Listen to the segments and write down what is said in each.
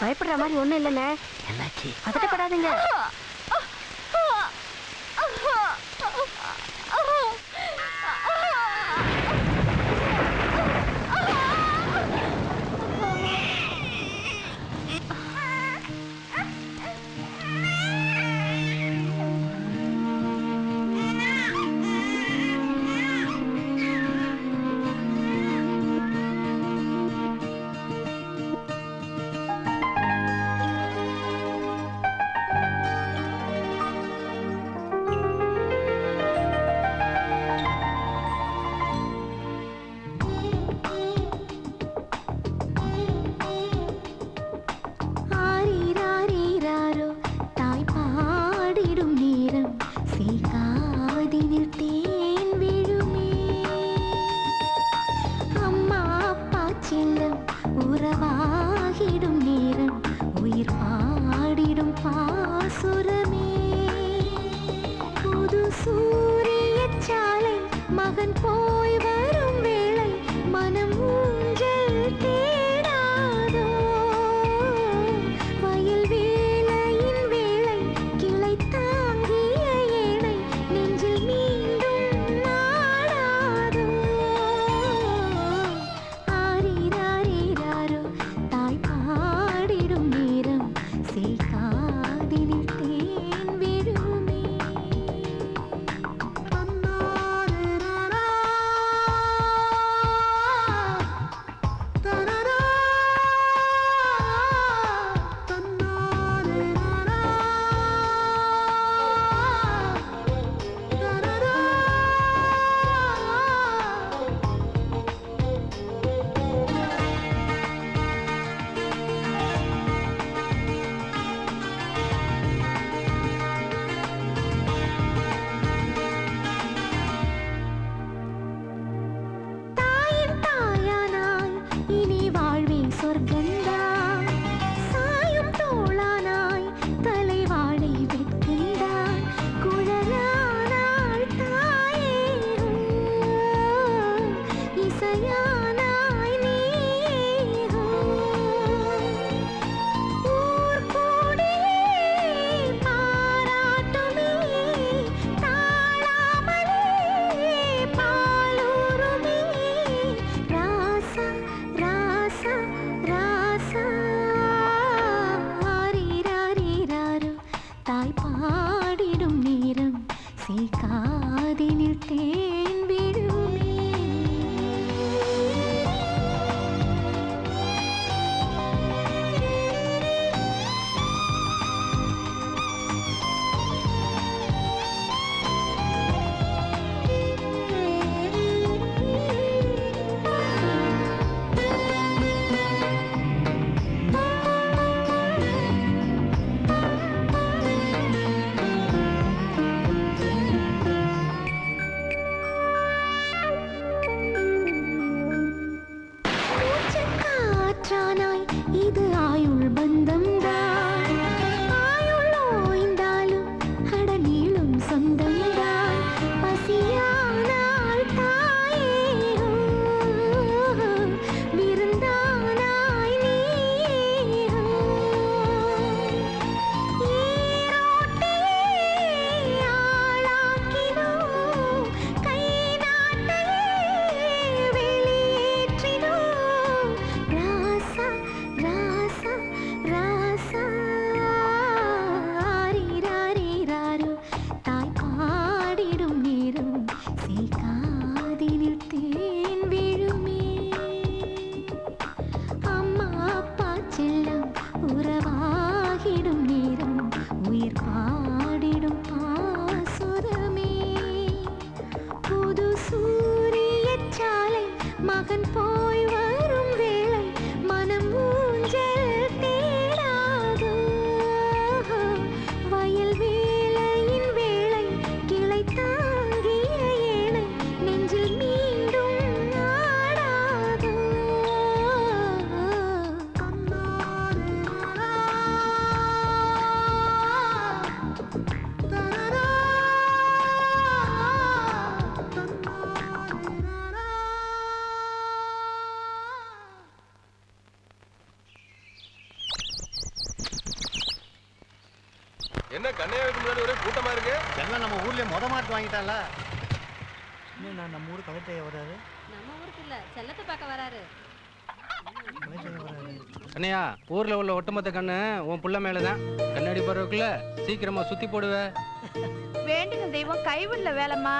பயப்படுற மாதிரி ஒண்ணும் இல்லைண்ணே. என்னாச்சு? பதட்டப்படாதீங்க. கண்ணையா வீட்டு முன்னாடி ஒரே கூட்டமா இருக்கு. எல்லாம் நம்ம ஊர்லயே மொத மாட்டு வாங்கிட்டான்ல. இன்னும் நான் நம்ம ஊரு கலெக்டர் வராரு. நம்ம ஊருக்கு இல்ல, செல்லத்தை பார்க்க வராரு. அண்ணையா, ஊர்ல உள்ள ஒட்டுமொத்த கண்ணு உன் புள்ள மேலதான். கண்ணாடி போறதுக்குள்ள சீக்கிரமா சுத்தி போடுவ. வேண்டுங்க தெய்வம் கைவிடல வேலைம்மா.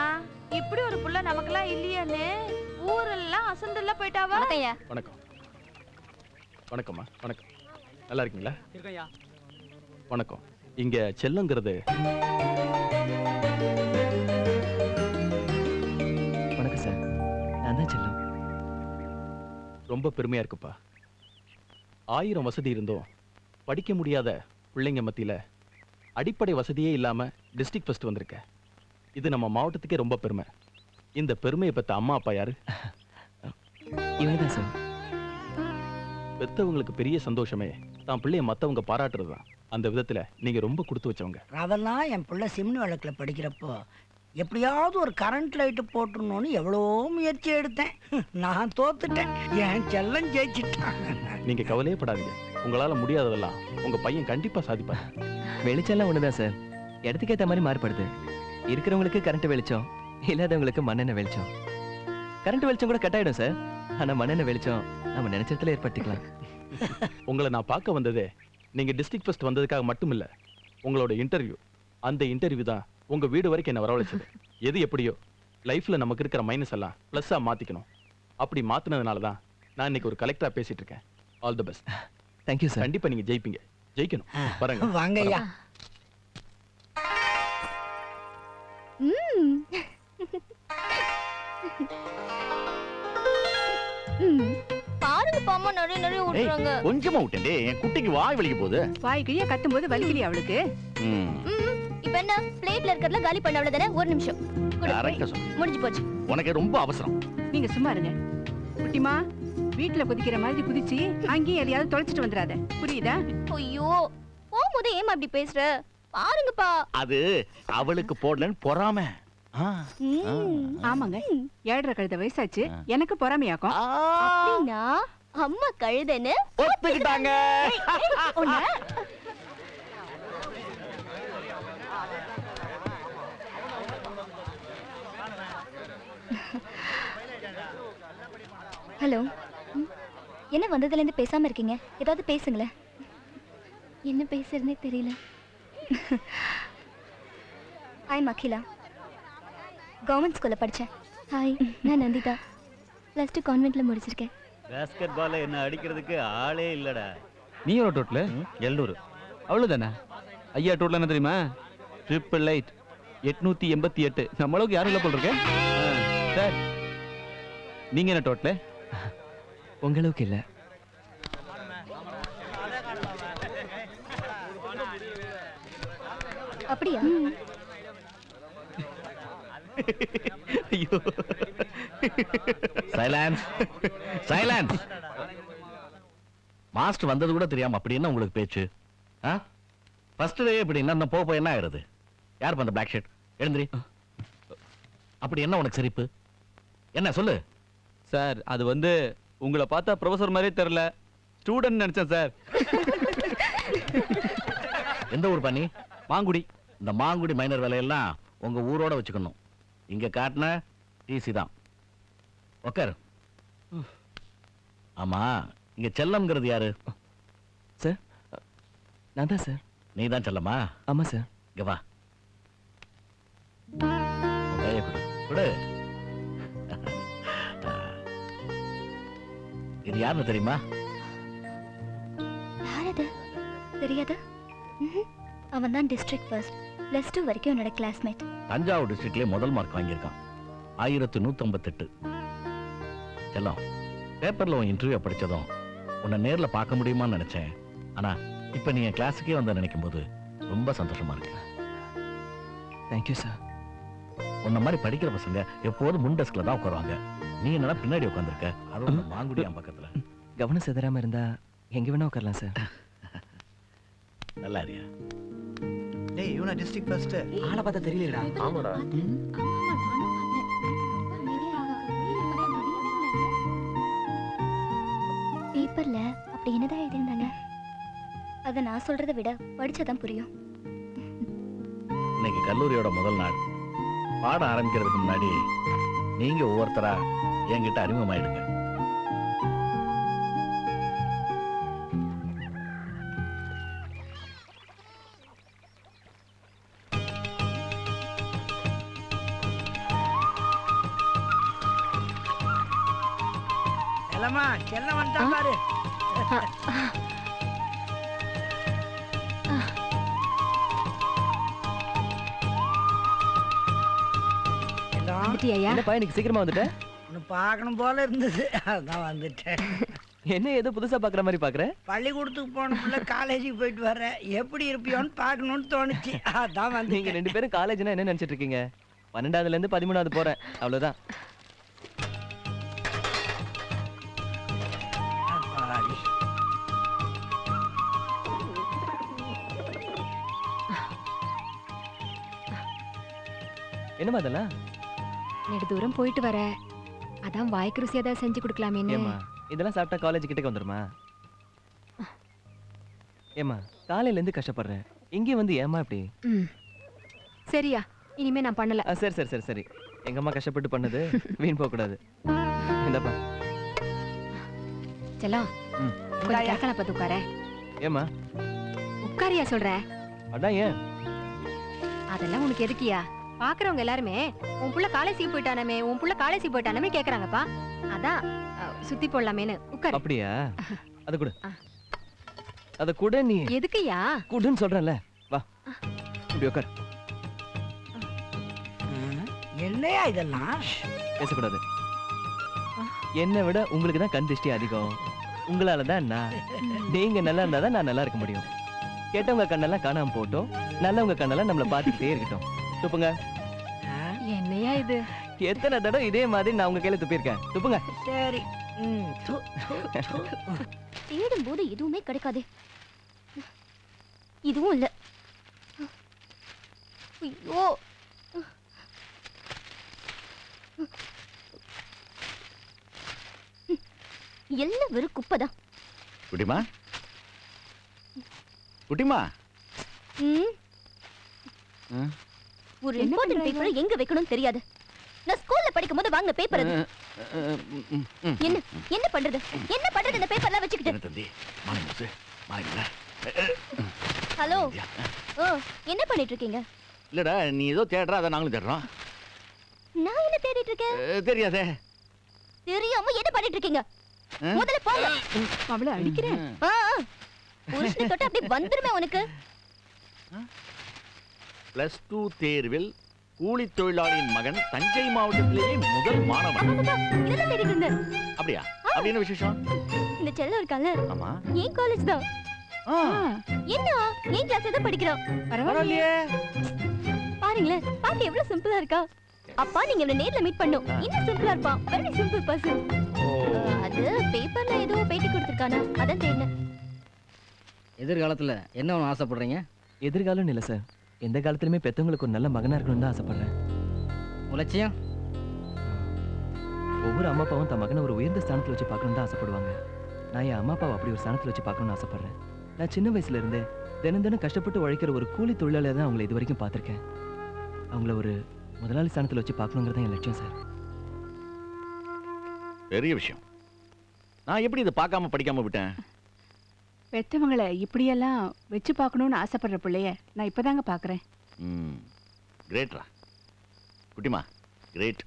இப்படி ஒரு புள்ள நமக்கெல்லாம் இல்லையான்னு ஊரெல்லாம் அசந்துல போயிட்டாவா. வணக்கம். வணக்கம்மா. வணக்கம். நல்லா இருக்கீங்களா? இருக்கையா. வணக்கம். இங்க செல்லங்கிறது. வணக்கம் சார், நான் தான் செல்லம். ரொம்ப பெருமையா இருக்குப்பா. 1000 வசதி இருந்தோம் படிக்க முடியாத பிள்ளைங்க மத்தியில அடிப்படை வசதியே இல்லாம டிஸ்ட்ரிக்ட் ஃபர்ஸ்ட் வந்திருக்க. இது நம்ம மாவட்டத்துக்கே ரொம்ப பெருமை. இந்த பெருமையை பெற்ற அம்மா அப்பா யாரு? இவங்க தான் சார். பெத்தவங்களுக்கு பெரிய சந்தோஷமே தான் பிள்ளைய மத்தவங்க பாராட்டுறது தான். அந்த விதத்துல நீங்க ரொம்ப கொடுத்து வச்சவங்க. அதெல்லாம் என் பிள்ளை சிம்னு விளக்குல படிக்கிறப்போ எப்படியாவது ஒரு கரண்ட் லைட்டு போட்டுருணும்னு எவ்வளோ முயற்சி எடுத்தேன். நான் தோத்துட்டேன், என் செல்லம் ஜெயிச்சிட்டான். நீங்க கவலையே படாதீங்க. உங்களால முடியாததெல்லாம் உங்க பையன் கண்டிப்பா சாதிப்பார். வெளிச்சம்லாம் ஒண்ணுதான் சார், இடத்துக்கு ஏற்ற மாதிரி மாறுபடுது. இருக்கிறவங்களுக்கு கரண்ட் வெளிச்சம், இல்லாதவங்களுக்கு மண்ணெண்ணெய் வெளிச்சம். கரண்ட் வெளிச்சம் கூட கட் ஆயிடும் சார், ஆனா மண்ணெண்ணெய் வெளிச்சம் நம்ம நினைச்சதுல ஏற்படுத்திக்கலாம். உங்களை நான் பார்க்க வந்ததே நீங்க டிஸ்ட்ரிக்ட் ஃபர்ஸ்ட் வந்ததுக்காக மட்டும் இல்ல. உங்களோட இன்டர்வியூ, அந்த இன்டர்வியூ தான் உங்க வீடு வரைக்கும் என்ன வரவழைச்சது. எது எப்படியோ லைஃப்ல நமக்கு இருக்கிற மைனஸ் எல்லாம் பிளஸ்ஸா மாத்திக்கணும். அப்படி மாத்தினதுனால தான் நான் இன்னைக்கு ஒரு கலெக்டரா பேசிட்டு இருக்கேன். All the best. Thank you sir. கண்டிப்பா நீங்க ஜெயிப்பீங்க. ஜெயிக்கணும். பாருங்க. வாங்க ஐயா. பாருங்க பாமா, நிறைய நிறைய விட்டுறாங்க. கொஞ்சமா விட்டேன். என் குட்டிக்கு வாய் வலிக்க போகுது. வாய் கிழிய கத்தும் போது வலிக்கலையா அவளுக்கு? இப்ப என்ன பிளேட்ல இருக்கறதுல காலி பண்ண அவ்வளவுதானே. ஒரு நிமிஷம் கரெக்ட்டா சொன்னீங்க. முடிஞ்சு போச்சு. உனக்கு ரொம்ப அவசரம். நீங்க சும்மா இருங்க. குட்டிமா, வீட்டுல குதிக்கிற மாதிரி குதிச்சு அங்கேயும் எதையாவது தொலைச்சிட்டு வந்துடாத, புரியுதா? ஐயோ, போகும்போது ஏமா இப்படி பேசுற? பாருங்கப்பா. அது அவளுக்கு போடலன்னு பொறாம. ஆமாங்க, 7.5 கழுத வயசாச்சு, எனக்கு பொறாமையாக்கும். அப்படின்னா அம்மா கழுதன்னு ஒத்துக்கிட்டாங்க. ஹலோ, என்ன வந்ததுல இருந்து பேசாம இருக்கீங்க? ஏதாவது பேசுங்களேன். என்ன பேசுறதுனே தெரியல. ஹாய் அகிலா, கவர்மெண்ட் ஸ்கூல்ல படிச்சேன். ஹாய், நான் நந்திதா, +2 கான்வென்ட்ல முடிச்சிருக்கேன். பாஸ்கெட் பால்ல என்ன அடிக்கிறதுக்கு ஆளே இல்லடா. நீ ஒரு டோட்டல் 700 அவ்வளவுதானே? ஐயா டோட்டல் என்ன தெரியுமா? 888 888. நம்ம அளவுக்கு யாரும் இல்ல போல இருக்கு சார். நீங்க என்ன டோட்டல்? உங்களுக்கு இல்ல. அப்படியா? ஐயோ, சைலன்ஸ் சைலன்ஸ். மாஸ்டர் வந்தது கூட தெரியாம அப்படி என்ன உங்களுக்கு பேச்சு? ஃபர்ஸ்ட் டே இப்படி என்ன போக என்ன ஆயிருது? யார் பண்ண பிளாக் ஷர்ட்? எழுந்திரி. அப்படி என்ன உனக்கு சிரிப்பு? என்ன சொல்லு சார். அது வந்து உங்களை பார்த்தா ப்ரொஃபசர் மாதிரியே தெரியல, ஸ்டூடெண்ட் நினைச்சேன் சார். எந்த ஊர் பண்ணி? மாங்குடி. இந்த மாங்குடி மைனர் வேலையெல்லாம் உங்க ஊரோட வச்சுக்கணும். இங்க காட்டின டிசி தான். உக்கார். ஆமா, இங்க செல்லம்ங்கிறது யாரு? சார், நான் தான் சார். நீ தான் செல்லமா? ஆமா சார். இங்க வா. கையை கொடு. கொடு. இது யாருன்னு தெரியுமா? யாரது? தெரியாது. அவன் தான் டிஸ்ட்ரிக்ட் ஃபர்ஸ்ட், +2 வரைக்கும் என்னோட கிளாஸ்மேட். தஞ்சாவூர் டிஸ்ட்ரிக்ட்லயே முதல் மார்க் வாங்கியிருக்கான். 1158. செல்லம், பேப்பர்ல உன் இன்டர்வியூ படிச்சதும் உன்னை நேர்ல பார்க்க முடியுமான்னு நினைச்சேன். ஆனா இப்ப நீ என் கிளாஸுக்கே வந்து நினைக்கும் போது ரொம்ப சந்தோஷமா இருக்கு. Thank you sir. உன்ன மாதிரி படிக்கிற பசங்க எப்போதும் முன் டெஸ்க்ல தான் உட்காருவாங்க. நீ என்னடா பின்னாடி உட்காந்துருக்க? அதுவும் மாங்குடி என் பக்கத்துல. கவனம் சிதறாம இருந்தா எங்க வேணா உட்காரலாம் சார். நல்லா இருக்கியா? டேய், இவனா டிஸ்ட்ரிக்ட் ஃபர்ஸ்ட். ஆளை பார்த்தா தெரியலடா. ஆமாடா. பேப்பர்ல அப்படி என்னதான் எழுதிருந்தாங்க? அதை நான் சொல்றதை விட படிச்சாதான் புரியும். இன்னைக்கு கல்லூரியோட முதல் நாள். பாடம் ஆரம்பிக்கிறதுக்கு முன்னாடி நீங்க ஒவ்வொருத்தரா என்கிட்ட அறிமுகமாயிடுங்க. செல்லம்மா செல்லம் வந்துட்டா பாரு. வந்துட்டியா? என்னப்பா இன்னைக்கு சீக்கிரமா வந்துட்டேன்? உன்னை பார்க்கணும் போல இருந்தது, அதான் வந்துட்டேன். என்ன ஏதோ புதுசா பாக்குற மாதிரி பாக்குற? பள்ளிக்கூடத்துக்கு போன பிள்ளை காலேஜுக்கு போயிட்டு வர எப்படி இருப்பியோன்னு பார்க்கணும்னு தோணுச்சு, அதான் வந்து. நீங்க 2 பேரும் காலேஜ்னா என்ன நினைச்சிட்டு இருக்கீங்க? 12வதுல இருந்து 13வது போறேன், அவ்வளவுதான். என்னமா அதெல்லாம்? நெடு தூரம் போயிட்டு வர, அதான் வாய்க்கு ருசி ஏதாவது செஞ்சு கொடுக்கலாமேன்னு. ஏமா இதெல்லாம் சாப்பிட்டா காலேஜ் கிட்டக்க வந்துருமா? ஏமா காலையில இருந்து கஷ்டப்படுறேன், இங்கே வந்து ஏமா இப்படி? சரியா, இனிமே நான் பண்ணல. சரி சரி சரி சரி, எங்க அம்மா கஷ்டப்பட்டு பண்ணது வீண் போக கூடாது. இந்தப்பா. செல்லம், கொஞ்சம் கேட்கல பார்த்து உட்கார. ஏமா உட்காரியா சொல்றேன்? அதான் ஏன்? அதெல்லாம் உனக்கு எதுக்கியா? பாக்குறவங்க எல்லாருமே உன் புள்ள காலேஜுக்கு போயிட்டானமே, உன் புள்ள காலேஜுக்கு போயிட்டானமே கேக்குறாங்கப்பா. அதான் சுத்தி போடலாமேன்னு உட்காரு. அப்படியா? அது கொடு, அத கூட. நீ எதுக்குயா? குடுன்னு சொல்றேன்ல, வா இப்படி உட்கார். என்னையா இதெல்லாம்? பேசக்கூடாது. என்னை விட உங்களுக்கு தான் கண் திருஷ்டி அதிகம். உங்களால தான் நீங்க நல்லா இருந்தா தான் நான் நல்லா இருக்க முடியும். கேட்டவங்க கண்ணெல்லாம் காணாம போட்டோம், நல்லவங்க கண்ணெல்லாம் நம்மளை பார்த்துக்கிட்டே இருக்கட்டும். துப்புங்க. என்னையா இது? எத்தனை தடவை இதே மாதிரி நான் உங்க கையில துப்பியிருக்கேன். துப்புங்க. சரி. தேடும் போது எதுவுமே கிடைக்காது. இதுவும் இல்ல. ஐயோ, எல்லாம் வெறும் குப்பைதான். குட்டிமா, குட்டிமா, ஒரு இம்பார்ட்டன்ட் பேப்பரை எங்க வைக்கணும்னு தெரியாது. நான் ஸ்கூல்ல படிக்கும் போது வாங்கின பேப்பர் அது. என்ன என்ன பண்றது? என்ன பண்றது இந்த பேப்பர்லாம் வச்சுக்கிட்டு? ஹலோ, என்ன பண்ணிட்டு இருக்கீங்க? இல்லடா, நீ ஏதோ தேடுற, அதை நாங்களும் தேடுறோம். நான் என்ன தேடிட்டு இருக்கேன்? தெரியாதே. தெரியாம என்ன பண்ணிட்டு இருக்கீங்க? முதல்ல போங்க. அவளை அடிக்கிறேன். புருஷனை தொட்டு அப்படியே வந்துருமே உனக்கு. +2 தேர்வில் கூலி தொழிலாளியின் மகன் தஞ்சை மாவட்டத்திலேயே முதல் மாணவன். இதெல்லாம் தேடிட்டு இருந்தேன். அப்படியா? அப்படி என்ன விசேஷம்? இந்த செல்லம் இருக்கால, ஆமா, ஏன் காலேஜ் தான். என்ன ஏன் கிளாஸ்ல தான் படிக்கிறான். பரவாயில்லையே. பாருங்களேன், பார்க்க எவ்வளவு சிம்பிளா இருக்கா. அப்பா நீங்க இவனை நேர்ல மீட் பண்ணும். இன்னும் சிம்பிளா இருப்பான். Very simple person. அது பேப்பர்ல ஏதோ பேட்டி கொடுத்திருக்கானா, அதான் தேடினேன். எதிர்காலத்துல என்ன ஆசைப்படுறீங்க? எதிர்காலம் இல்ல சார், எந்த காலத்திலுமே பெத்தவங்களுக்கு ஒரு நல்ல மகனா இருக்கணும்னு தான் ஆசைப்படுறேன். உலட்சியம்? ஒவ்வொரு அம்மா அப்பாவும் தன் மகனை ஒரு உயர்ந்த ஸ்தானத்துல வச்சு பார்க்கணும்னு தான் ஆசைப்படுவாங்க. நான் என் அம்மா அப்பாவை அப்படி ஒரு ஸ்தானத்துல வச்சு பார்க்கணும்னு ஆசைப்படுறேன். நான் சின்ன வயசுல இருந்தே தினம் தினம் கஷ்டப்பட்டு உழைக்கிற ஒரு கூலி தொழிலாளியா தான் அவங்களை இது வரைக்கும் பார்த்திருக்கேன். அவங்கள ஒரு முதலாளி ஸ்தானத்துல வச்சு பார்க்கணுங்கிறது என் லட்சியம் சார். பெரிய விஷயம். நான் எப்படி இதை பார்க்காம படிக்காம விட்டேன்? பெத்தவங்களை இப்படியெல்லாம் வச்சு பார்க்கணும்னு ஆசைப்படுற பிள்ளைய நான் இப்பதாங்க பாக்குறேன். கிரேட்ரா குட்டிமா, கிரேட்.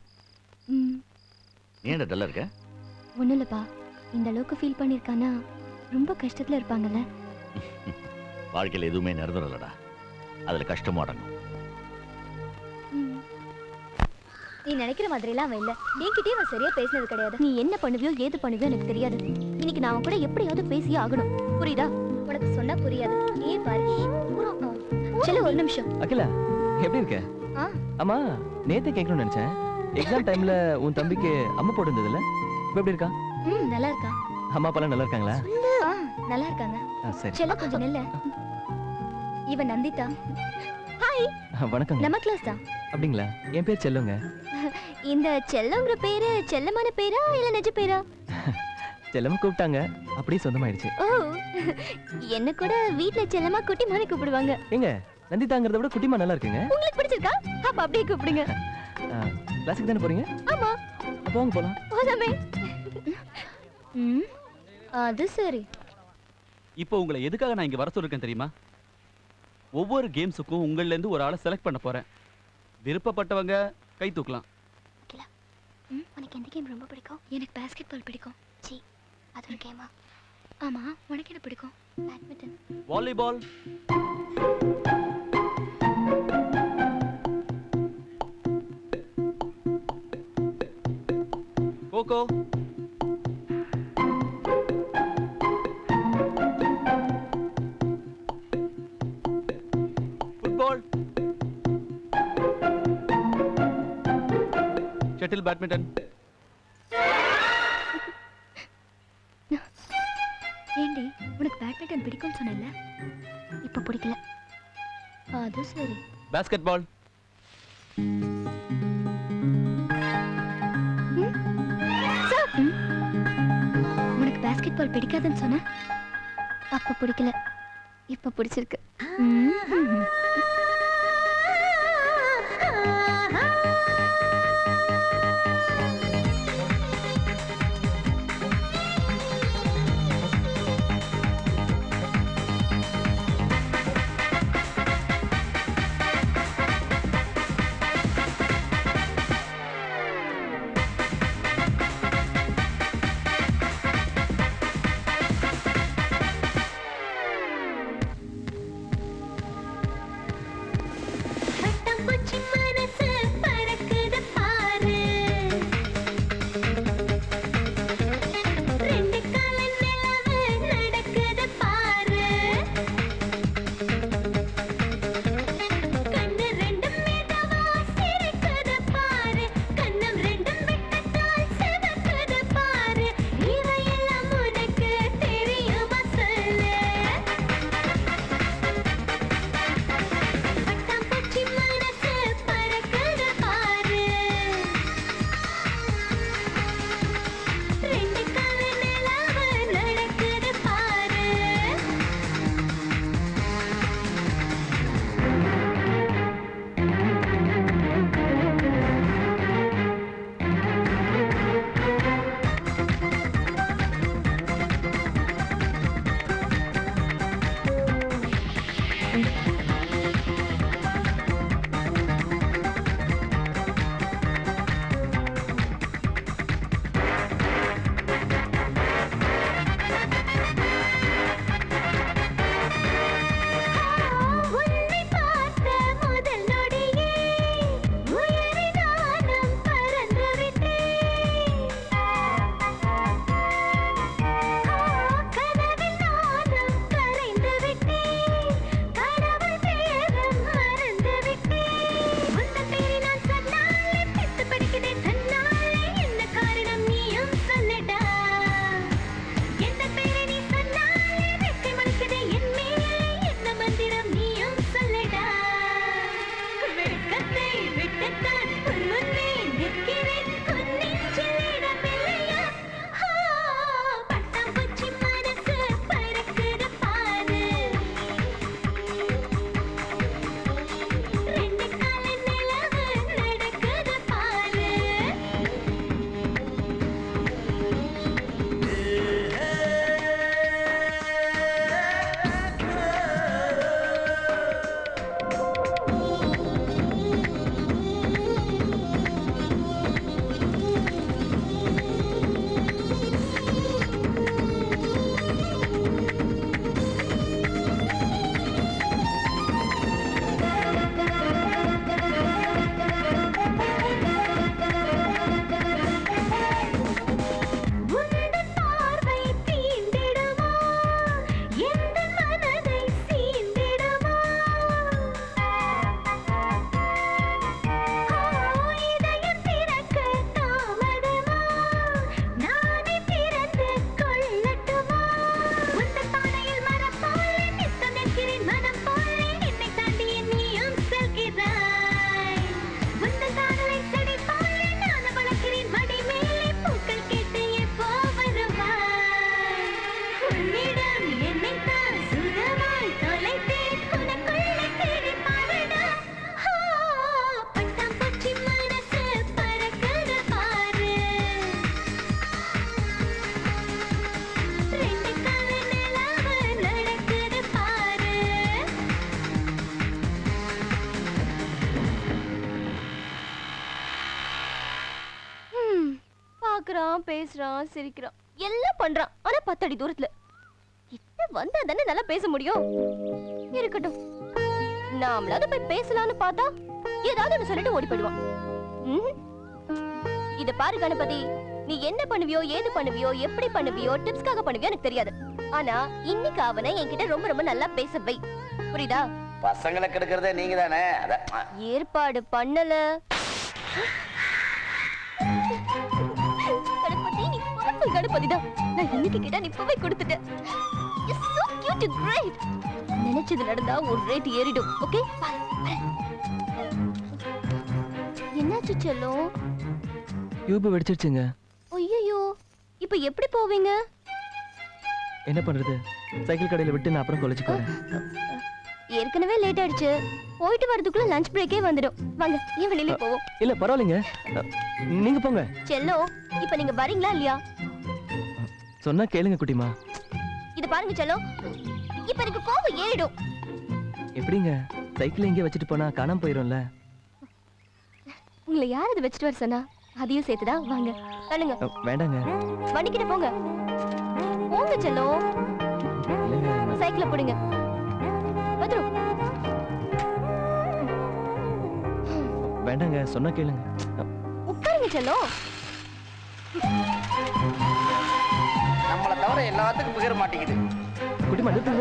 ஏன்டா டல்லா இருக்க? ஒன்றும் இல்லைப்பா, இந்த அளவுக்கு ஃபீல் பண்ணியிருக்கானா ரொம்ப கஷ்டத்தில் இருப்பாங்கல்ல. வாழ்க்கையில் எதுவுமே நிரந்தரம் இல்லடா, அதில் கஷ்டமும் அடங்கும். நீ நினைக்கிற மாதிரிலாம் அவன் இல்லை. என்கிட்டயே அவன் சரியா பேசினது கிடையாது. நீ என்ன பண்ணுவியோ ஏது பண்ணுவியோ எனக்கு தெரியாது. இன்னைக்கு நான் அவன் கூட எப்படியாவது பேசியே ஆகணும், புரியுதா? உனக்கு சொன்னா புரியாது. நீ பாரு. சரி, ஒரு நிமிஷம். அகிலா, எப்படி இருக்க? ஆமா, நேத்து கேட்கணும்னு நினைச்சேன். எக்ஸாம் டைம்ல உன் தம்பிக்கு அம்மா போட்டு இருந்ததுல, இப்ப எப்படி இருக்கா? நல்லா இருக்கா. அம்மா அப்பா நல்லா இருக்காங்களா? நல்லா இருக்காங்க. சரி. செல்ல கொஞ்சம் நில்ல. இவன் நந்திதா. ஹாய். வணக்கம். நம்ம கிளாஸ் தான். அப்படிங்களா? என் பேர் செல்லுங்க. இந்த செல்லங்கிற பேரு செல்லமான பேரா இல்ல நிஜ பேரா? செல்லமா கூப்பிட்டாங்க, அப்படியே சொந்தமாயிடுச்சு. ஓ, என்ன கூட வீட்ல செல்லமா குட்டி மாதிரி கூப்பிடுவாங்க. எங்க நந்திதாங்கிறத விட குட்டிமா நல்லா இருக்குங்க. உங்களுக்கு பிடிச்சிருக்கா? அப்ப அப்படியே கூப்பிடுங்க. கிளாஸுக்கு தானே போறீங்க? ஆமா. அப்போ வாங்க போலாம். போலாமே. அது சரி. இப்போ உங்களை எதுக்காக நான் இங்க வர சொல்லிருக்கேன் தெரியுமா? ஒவ்வொரு கேம்ஸுக்கும் உங்கள்ல இருந்து ஒரு ஆளை செலக்ட் பண்ண போறேன். விருப்பப்பட்டவங்க கை தூக்கலாம். உனக்கு எந்த கேம் ரொம்ப பிடிக்கும்? எனக்கு பாஸ்கெட் பால் பிடிக்கும். சி, அது ஒரு கேமா? ஆமா, உனக்கு என்ன பிடிக்கும்? Badminton. Volleyball. Kho kho. Football. Shuttle badminton. ஏண்டி, உனக்கு பேட்மிண்டன் பிடிக்கும்னு சொன்னேன்ல, இப்போ பிடிக்கல. அது சரி. Basketball. உனக்கு பாஸ்கெட் பால் பிடிக்காதுன்னு சொன்ன, அப்ப பிடிக்கல, இப்ப பிடிச்சிருக்கு. ஓடுறான், பேசுறான், சிரிக்கிறான், எல்லாம் பண்றான். ஆனா 10 அடி தூரத்துல. கிட்ட வந்தா தானே நல்லா பேச முடியும். இருக்கட்டும், நாமளாவது போய் பேசலாம்னு பார்த்தா ஏதாவது ஒண்ணு சொல்லிட்டு ஓடி போயிடுவான். இத பாரு கணபதி, நீ என்ன பண்ணுவியோ, ஏது பண்ணுவியோ, எப்படி பண்ணுவியோ, டிப்ஸ்க்காக பண்ணுவியோ எனக்கு தெரியாது. ஆனா இன்னைக்கு அவனை என்கிட்ட ரொம்ப ரொம்ப நல்லா பேச வை. புரியுதா? பசங்களை கெடுக்கிறதே நீங்க தானே. ஏற்பாடு பண்ணல. கணபதி, நீ பவர்ஃபுல் கணபதிதான். நான் இன்னைக்கு கிட்ட நீ போய் கொடுத்துட்ட. You're so cute and great. நினைச்சது நடந்தா ஒரு ரேட் ஏறிடும். ஓகே? என்னாச்சு செல்லம்? டியூப் வெடிச்சிருச்சுங்க. ஐயோ, இப்போ எப்படி போவீங்க? என்ன பண்றது? சைக்கிள் கடையில விட்டு நான் அப்புறம் காலேஜுக்கு வரேன். ஏற்கனவே லேட் ஆயிடுச்சு. போயிட்டு வரதுக்குள்ள லஞ்ச் பிரேக்கே வந்துடும். வாங்க, ஏன் வெளியில போவோம்? இல்ல பரவாயில்லைங்க, நீங்க போங்க. செல்லம், இப்போ நீங்க வரீங்களா இல்லையா? சொன்னா கேளுங்க குட்டிமா. இத பாருங்க செல்லம், இப்போ எனக்கு கோவம் ஏறிடும். எப்படிங்க? சைக்கிள் எங்கே வச்சுட்டு போனா காணாம போயிரும்ல. உங்களை யார் அதை வச்சுட்டு வர சொன்னா? அதையும் சேர்த்துதான் வாங்க. பண்ணுங்க. வேண்டாங்க. வண்டிக்கிட்ட போங்க. போங்க செல்லம். இல்லைங்க. சைக்கிளை பிடிங்க. வந்துரும். வேண்டாங்க, சொன்னா கேளுங்க. உட்காருங்க செல்லம். நம்மளை தவிர எல்லாத்துக்கும் புகிற மாட்டேங்குது. குட்டிமா நிறுத்து.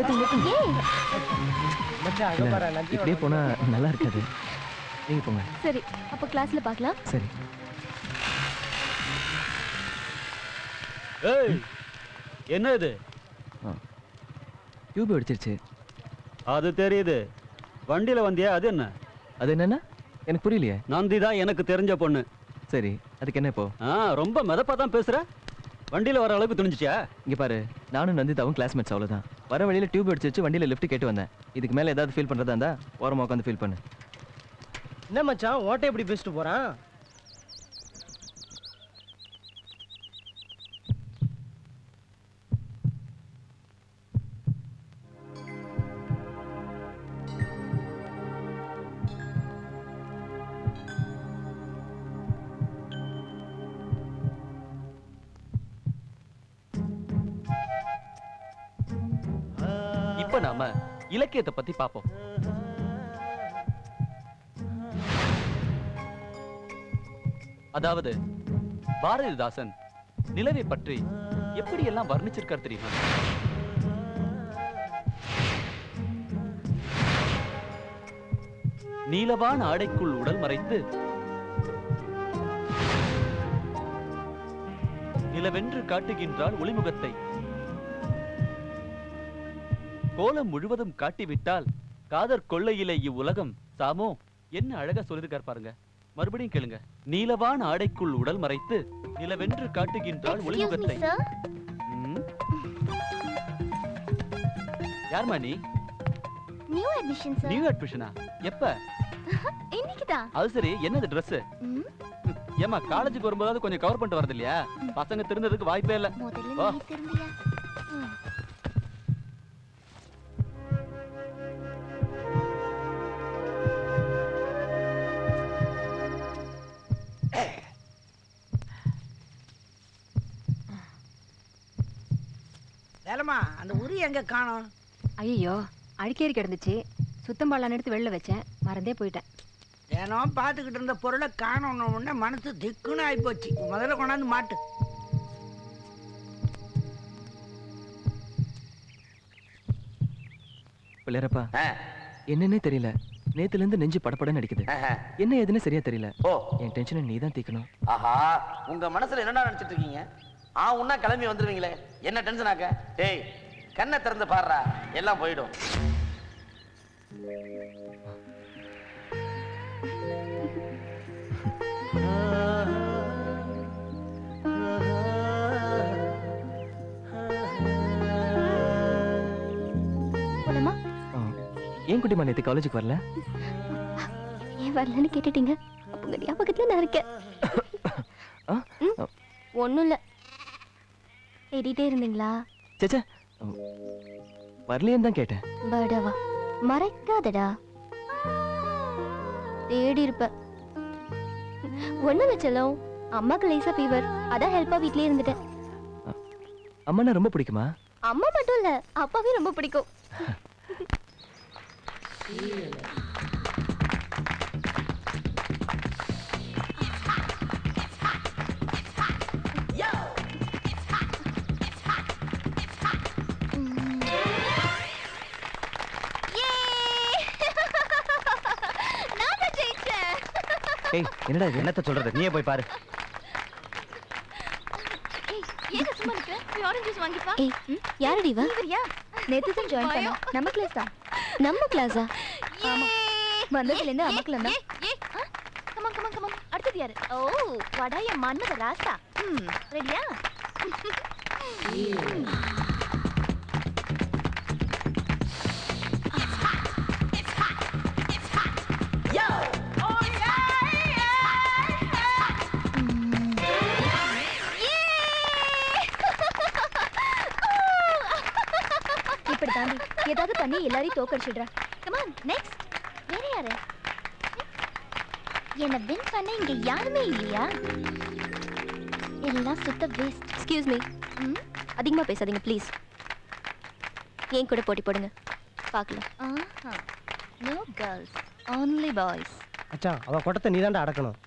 ஏய், இப்படியே போனா நல்லா இருக்காது. நீங்க போங்க. சரி, அப்ப கிளாஸ்ல பார்க்கலாம். சரி. ஏய், என்ன இது? டியூப் வெடிச்சிருச்சு. அது தெரியுது. வண்டியில வந்தியா? அது என்ன? அது என்னன்னா எனக்கு புரியலையே. நந்தி தான் எனக்கு தெரிஞ்ச பொண்ணு. சரி, அதுக்கு என்ன இப்போ? ரொம்ப மெதப்பா தான் பேசுற. வண்டியில வர அளவுக்கு துணிஞ்சிச்சா? இங்க பாரு, நானும் நந்திதாவும் கிளாஸ்மேட்ஸ், அவ்வளவுதான். வர வழியில டியூப் அடிச்சிருச்சு, வண்டியில லிஃப்ட் கேட்டு வந்தேன். இதுக்கு மேல ஏதாவது ஃபீல் பண்றதா இருந்தா ஓரமா உட்காந்து ஃபீல் பண்ணு. என்ன மச்சான் ஓட்டை எப்படி பேசிட்டு போறான்? இப்ப நாம இலக்கியத்தை பத்தி பாப்போம். அதாவது பாரதிதாசன் நிலவை பற்றி எப்படி எல்லாம் வர்ணிச்சிருக்கார் தெரியுமா? நீலவான ஆடைக்குள் உடல் மறைத்து நிலவென்று காட்டுகின்றாள் ஒளிமுகத்தை. கோலம் முழுவதும் காட்டிவிட்டால் காதற் கொள்ளையிலே இவ்வுலகம் சாமோ. என்ன அழகா சொல்லிருக்கார் பாருங்க. மறுபடியும் கேளுங்க. நீலவான ஆடைக்குள் உடல் மறைத்து நிலவென்று காட்டுகின்றாள் ஒளிமுகத்தை. யார்மா நீ? New admission sir. நியூ அட்மிஷனா? எப்ப? இன்னைக்குதான். அது சரி, என்னது Dress? ஏமா காலேஜுக்கு வரும்போது கொஞ்சம் கவர் பண்ணிட்டு வரது இல்லையா? பசங்க திருந்ததுக்கு வாய்ப்பே இல்ல. முதல்ல நீ திரும்பியா? வேலம்மா, அந்த உரி எங்க காணோம்? ஐயோ, அழுக்கேறி கிடந்துச்சு. சுத்தம் பண்ணலான்னு எடுத்து வெளில வச்சேன், மறந்தே போயிட்டேன். தினம் பார்த்துக்கிட்டு இருந்த பொருளை காணோன்னு மனசு திக்குன்னு ஆயிப்போச்சு. முதல்ல கொண்டாந்து மாட்டு. பிள்ளையரப்பா, என்னன்னே தெரியல. நேத்துல இருந்து நெஞ்சு படப்படன்னு அடிக்குது. என்ன ஏதுன்னு சரியா தெரியல. என் டென்ஷனை நீ தான் தீக்கணும். ஆஹா, உங்க மனசுல என்னடா நினைச்சிட்டு இருக்கீங்க? உன்னா கிளம்பி வந்துருவீங்களே, என்ன டென்ஷன் ஆக்க? டேய், கண்ணை திறந்து பாடுறா, எல்லாம் போயிடும். ஏன் குட்டிமா நேத்து காலேஜுக்கு வரல? ஏன் வரலன்னு கேட்டுட்டீங்க. அப்பங்க ஞாபகத்துல நான் இருக்கேன். ஒண்ணும் இல்ல. தேடிட்டே இருந்தீங்களா? சேச்சே, வரலையேன்னு தான் கேட்டேன். படவா, மறைக்காதடா. தேடி இருப்ப. ஒண்ணும் இல்ல செல்லம், அம்மாக்கு லேசா ஃபீவர், அதான் ஹெல்ப்பா வீட்லயே இருந்துட்டேன். அம்மானா ரொம்ப பிடிக்குமா? அம்மா மட்டும் இல்ல, அப்பாவே ரொம்ப பிடிக்கும். ஏய் என்னடா இது? என்னத்த சொல்றது, நீயே போய் பாரு. ஏன் சும்மா இருக்க? போய் ஆரஞ்சு ஜூஸ் வாங்கிப்பா. ஏய் யாரடி இவ? இவரியா? நேத்து தான் ஜாயின் பண்ணா. நம்ம கிளாஸ் தான். நம்ம கிளாஸா? ஆமா. வந்ததுல இருந்து அமக்கல தான். Come on come on come on. அடுத்தது யாரு? ஓ, வடாய மன்மத ராசா. ரெடியா? இப்படி தாண்டி ஏதாவது பண்ணி எல்லாரையும் தோக்கடிச்சிடுறா. Come on next. வேற யாரு? என்ன வின் பண்ண இங்க யாருமே இல்லையா? எல்லாம் சுத்த வேஸ்ட். Excuse me. அதிகமா பேசாதீங்க ப்ளீஸ். ஏன் கூட போட்டி போடுங்க பார்க்கலாம். No girls, only boys. மச்சான், அவ கொட்டத்தை நீ தான்டா அடக்கணும்.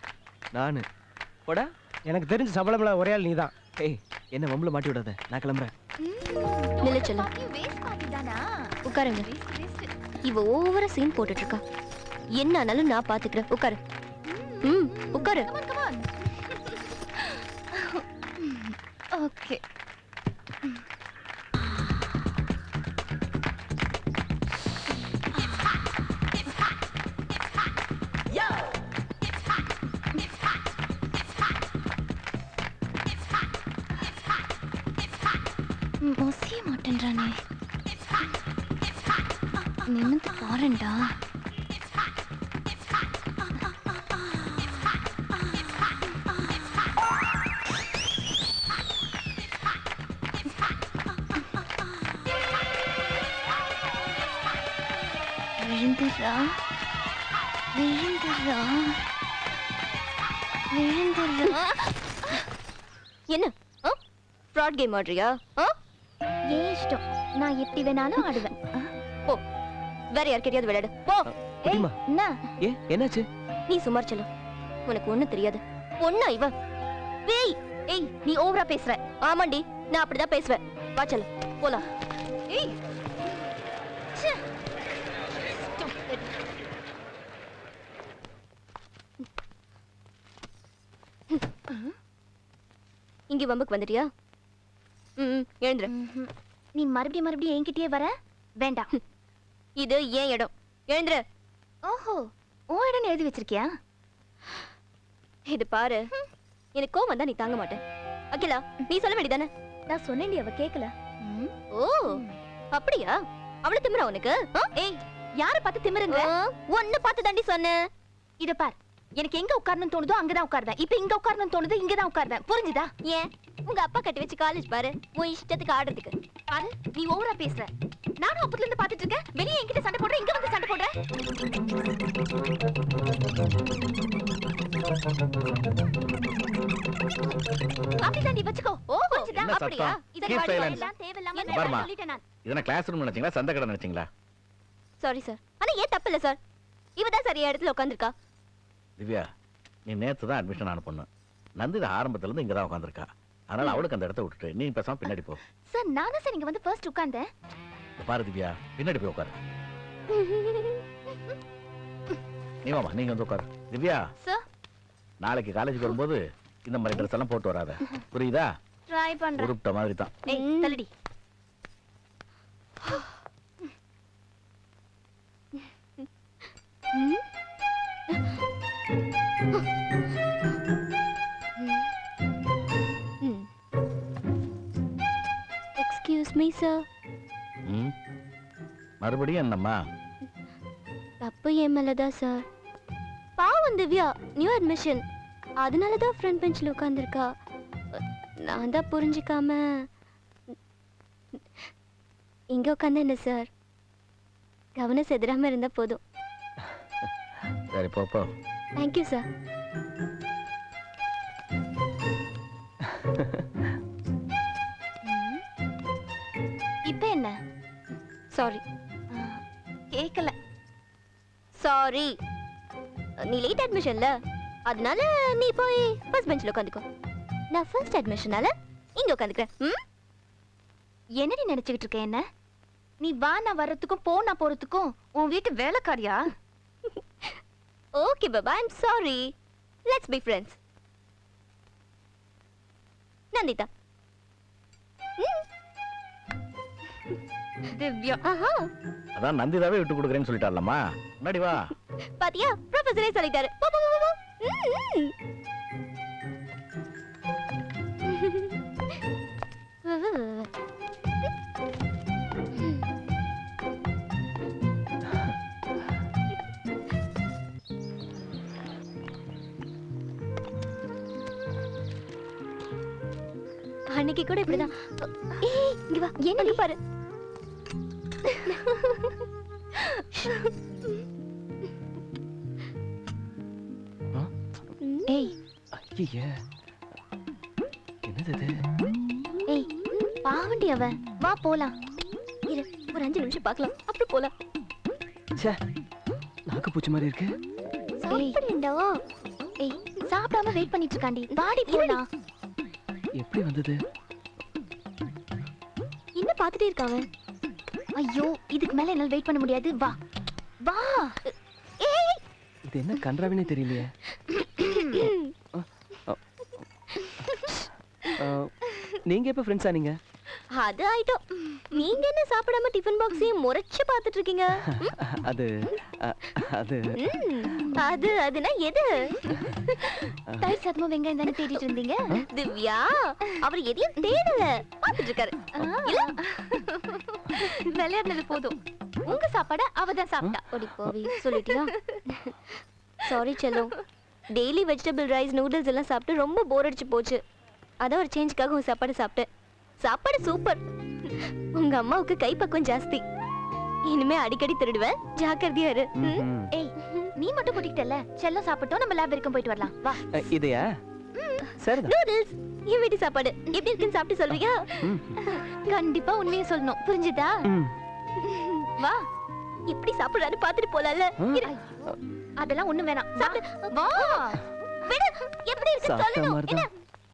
நானு போடா. எனக்கு தெரிஞ்ச சபலம்ல ஒரே ஆள் நீதான். ஏய் என்ன வம்புல மாட்டி விடாத, நான் கிளம்புறேன். நில்லு செல்லம். வேஸ்ட் பாட்டி தானா? உட்காருங்க. இவ ஓவரா சீன் போட்டுட்டு இருக்கா. என்ன ஆனாலும் நான் பாத்துக்கிறேன். உட்காரு. உட்காரு. Come on come on. ஓகே. மொசிய மாட்டேன்றானே. நிமிந்து பாருண்டா. விழுந்துடுறா, விழுந்துடுறா, விழுந்துடுறா. என்ன ஃப்ராட் கேம் ஆடுறியா? ஏன் இஷ்டம், நான் எப்படி வேணாலும் ஆடுவேன். போ, வேற யார்கிட்டயாவது விளையாடு போ. ஏய் என்ன? என்னாச்சு? நீ சுமார் செல்லும், உனக்கு ஒண்ணும் தெரியாது. பொண்ணா இவ? ஏய் ஏய், நீ ஓவரா பேசுற. ஆமாண்டி, நான் அப்படிதான் பேசுவேன். வா செல்லும் போலாம். ஏய் இங்க வம்புக்கு வந்துட்டியா? எழுந்துரு. நீ மறுபடியும் என்கிட்டயே வர வேண்டாம். இது ஏன் இடம். எழுந்துரு. ஓஹோ, ஓ இடம் எழுதி வச்சிருக்கியா? இது பாரு, எனக்கு கோவம் வந்தா நீ தாங்க மாட்டேன். அகிலா, நீ சொல்ல வேண்டியதானே? நான் சொன்னேன்டி, அவ கேக்கல. ஓ அப்படியா? அவள திமிரா உனக்கு? ஏய், யார பார்த்து திமிருங்க? ஒன்னு பார்த்து தாண்டி சொன்னேன். இத பார், எனக்கு எங்க உட்காரணும்னு தோணுதோ அங்கதான் உட்கார்வேன். இப்ப இங்க உட்காரணும்னு தோணுதோ இங்கதான் உட்கார்வேன். புரிஞ்சுதா? ஏன் உங்க அப்பா கட்டி வச்சு காலேஜ் பாரு, உன் இஷ்டத்துக்கு ஆடுறதுக்கு. பாரு, நீ ஓவரா பேசுற. நானும் அப்பத்துல இருந்து பாத்துட்டு இருக்கேன். வெளியே என்கிட்ட சண்டை போடுற, இங்க வந்து சண்டை போடுற. அப்படிதான் வச்சுக்கோ. ஓ புரிஞ்சுதா? என்ன அப்படியா? சத்தம்? இத Keep பாரு, silence. எல்லாம் தேவையில்லாம இங்க பாரும்மா. சொல்லிட்டேன் நான். இதென்ன கிளாஸ் ரூம் நினைச்சீங்களா, சந்த கடை நினைச்சீங்களா? சாரி சார், ஆனா ஏன் தப்பு இல்ல சார். இவதான் சரியா இடத்துல உட்காந்துருக்கா. திவ்யா, நீ நேத்து தான் அட்மிஷன் ஆன பொண்ணு. நந்திதா ஆரம்பத்துல இருந்து இங்க தான் உட்காந்துருக்கா. அதனால அவளுக்கு அந்த இடத்த விட்டுட்டு நீ பேசாம பின்னாடி போ. சார், நானும் சார் இங்க வந்து ஃபர்ஸ்ட் உட்கார்ந்தேன். இங்க பாரு திவ்யா, பின்னாடி போய் உட்காரு. நீ வாமா, நீங்க வந்து உட்காரு. திவ்யா சார், நாளைக்கு காலேஜுக்கு வரும்போது இந்த மாதிரி ட்ரெஸ் எல்லாம் போட்டு வராத, புரியுதா? ட்ரை பண்றேன். உருப்பிட்ட மாதிரி தான். ஏய் தள்ளடி. Excuse me sir. மறுபடியும் என்னம்மா? தப்பு என் மேலதான் சார். பாவம் திவ்யா, நியூ அட்மிஷன், அதனாலதான் ஃப்ரண்ட் பெஞ்சில் உட்காந்துருக்கா. நான் தான் புரிஞ்சிக்காம இங்க உட்காந்து என்ன சார், கவனம் செதுறாம இருந்தா போதும். சரி போ போ. Thank you sir. சாரி. கேட்கல. சாரி. நீ லேட் அட்மிஷன்ல, அதனால நீ போய் ஃபர்ஸ்ட் பெஞ்ச்ல உட்காந்துக்கோ. நான் ஃபர்ஸ்ட் அட்மிஷனால இங்க உட்காந்துக்கிறேன். என்னடி நினைச்சுக்கிட்டு இருக்க என்ன? நீ வா நான் வர்றதுக்கும் போ நான் போறதுக்கும் உன் வீட்டு வேலைக்காரியா? ஓகே பாபா, I'm sorry. Let's be friends. Nandita. Divya. ஆஹா. அதான் நந்திதாவே விட்டு கொடுக்குறேன்னு சொல்லிட்டார்லம்மா. முன்னாடி வா. பாத்தியா, ப்ரொஃபசரே சொல்லிட்டாரு. போ போ போ போ. அன்னைக்கு கூட இப்படிதான். ஏய் இங்க வா, என்னடி பாரு. ஏய் ஐயே, என்னது இது? ஏய் பாவண்டி அவன். வா போலாம். இரு ஒரு 5 நிமிஷம் பார்க்கலாம், அப்புறம் போலாம். ச்சே, நாக்கு பூச்சி மாதிரி இருக்கு. சாப்பிடுண்டா. ஏய் சாப்பிடாம வெயிட் பண்ணிட்டு இருக்காண்டி. வாடி போலாம். எப்படி வந்தது? என்ன பார்த்துட்டே இருக்காவ? ஐயோ இதுக்கு மேல என்னால வெயிட் பண்ண முடியாது. வா வா. ஏய் இது என்ன கன்றாவினே தெரியலையே. நீங்க எப்ப ஃப்ரெண்ட்ஸ் ஆனீங்க? அது ஆயிட்டோம். நீங்க என்ன சாப்பிடாம டிஃபன் பாக்ஸையும் முறைச்சு பார்த்துட்டு இருக்கீங்க? அது அது அது அதுனா எது? தயிர் சாதமா வெங்காயம் தானே தேடிட்டு இருந்தீங்க? திவ்யா அவர் எதையும் தேடல, பார்த்துட்டு இருக்காரு. இல்ல விளையாடுனது போதும். உங்க சாப்பாட அவ தான் சாப்பிட்டா. ஓடி போவி சொல்லிட்டியா? சாரி செல்லம். டெய்லி வெஜிடபிள் ரைஸ் நூடுல்ஸ் எல்லாம் சாப்பிட்டு ரொம்ப போர் அடிச்சு போச்சு. அதான் ஒரு சேஞ்சுக்காக உங்க சாப்பாடு சாப்பிட்டேன். சாப்பாடு சூப்பர். உங்க அம்மாவுக்கு கைப்பக்குவம் ஜாஸ்தி. இனிமே அடிக்கடி திருடுவேன், ஜாக்கிரதையா இரு. ஏய் நீ மட்டும் கூட்டிட்டல, செல்லம் சாப்பிட்டோம், நம்ம லேப் வரைக்கும் போயிட்டு வரலாம். வா. இதையா? சரிதான். நூடுல்ஸ் என் வீட்டு சாப்பாடு எப்படி இருக்குன்னு சாப்பிட்டு சொல்றியா? கண்டிப்பா உண்மையை சொல்லணும், புரிஞ்சுதா? வா. எப்படி சாப்பிடுறாரு பாத்துட்டு போலாம்ல. அதெல்லாம் ஒண்ணு வேணாம், சாப்பிடு. வா. விடு. எப்படி இருக்குன்னு சொல்லணும். என்ன